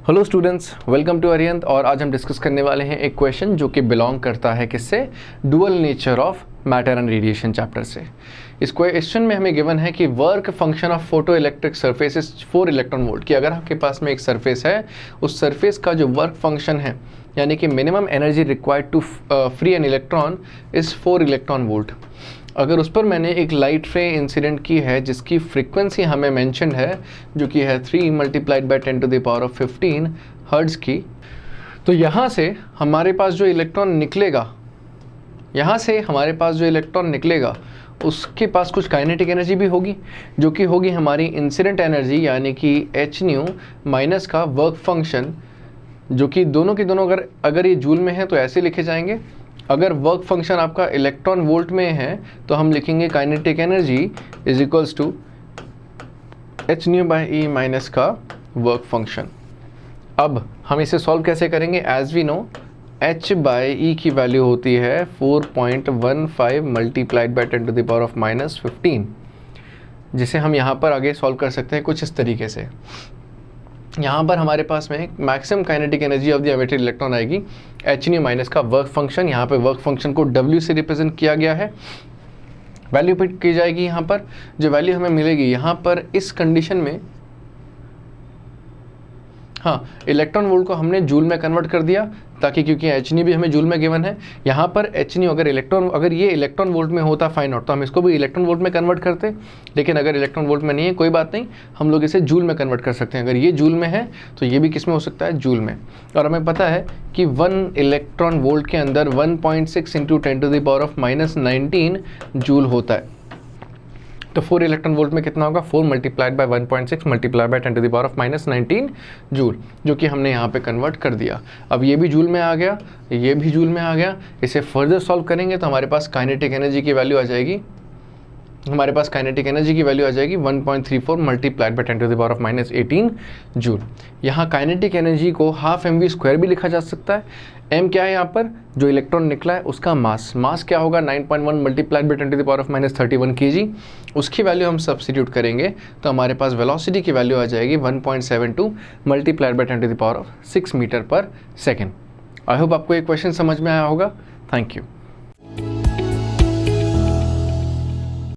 Hello students, welcome to अरियंत। और आज हम डिस्कस करने वाले हैं एक क्वेश्चन जो कि बिलोंग करता है किससे, dual nature of matter and radiation chapter से। इस क्वेश्चन में हमें गिवन है कि work function of photo electric surface is 4 electron volt. कि अगर आपके पास में एक सरफेस है, उस सरफेस का जो वर्क फंक्शन है यानी कि minimum energy required to free an electron is 4 electron volt. अगर उस पर मैंने एक लाइट रे इंसिडेंट की है जिसकी फ्रीक्वेंसी हमें मेंशन्ड है जो कि है 3 multiplied by 10 to the power of 15 hertz की, तो यहाँ से हमारे पास जो इलेक्ट्रॉन निकलेगा उसके पास कुछ काइनेटिक एनर्जी भी होगी जो कि होगी हमारी इंसिडेंट एनर्जी यानी कि एच न्यू माइनस का वर्क फंक्शन, जो कि दोनों के दोनों अगर ये जूल में है तो ऐसे लिखे जाएंगे। अगर वर्क फंक्शन आपका इलेक्ट्रॉन वोल्ट में है तो हम लिखेंगे kinetic energy is equals to H nu by E minus का वर्क फंक्शन। अब हम इसे सॉल्व कैसे करेंगे? As we know h by E की वैल्यू होती है 4.15 multiplied by 10 to the power of -15, जिसे हम यहाँ पर आगे सॉल्व कर सकते हैं कुछ इस तरीके से। यहाँ पर हमारे पास में maximum kinetic energy of the emitted electron आएगी एच न्यू माइनस का वर्क फंक्शन। यहाँ पे वर्क फंक्शन को W से रिप्रेजेंट किया गया है। वैल्यू पुट की जाएगी यहाँ पर, जो वैल्यू हमें मिलेगी यहाँ पर इस कंडीशन में, हाँ, इलेक्ट्रॉन वोल्ट को हमने जूल में कन्वर्ट कर दिया ताकि, क्योंकि एच न्यू भी हमें जूल में गिवन है। यहाँ पर एच न्यू अगर ये इलेक्ट्रॉन वोल्ट में होता फाइन नॉट तो हम इसको भी इलेक्ट्रॉन वोल्ट में कन्वर्ट करते, लेकिन अगर इलेक्ट्रॉन वोल्ट में नहीं है कोई बात नहीं, हम लोग इसे जूल में कन्वर्ट कर सकते हैं। अगर ये जूल में है तो ये भी किस में हो सकता है, जूल में। और हमें पता है कि 1 इलेक्ट्रॉन वोल्ट के अंदर 1.6 into 10 to the power of -19 joule होता है। तो 4 इलेक्ट्रॉन वोल्ट में कितना होगा, 4 multiplied by 1.6 multiplied by 10 to the power of -19 joule, जो कि हमने यहाँ पे कन्वर्ट कर दिया। अब ये भी जूल में आ गया, ये भी जूल में आ गया। इसे फर्दर सॉल्व करेंगे तो हमारे पास काइनेटिक एनर्जी की वैल्यू आ जाएगी, 1.34 multiplied by 10 to the power of -18 joule. यहाँ काइनेटिक एनर्जी को हाफ mv² भी लिखा जा सकता है। m क्या है यहाँ पर, जो इलेक्ट्रॉन निकला है उसका मास क्या होगा, 9.1 multiplied by 10 to the power of -31 kg। उसकी वैल्यू हम सब्स्टिट्यूट करेंगे तो हमारे पास वेलोसिटी की वैल्यू आ जाएगी 1.72 multiplied by 10 to the power of 6 metre per second. I hope आपको ये क्वेश्चन समझ में आया होगा। Thank you.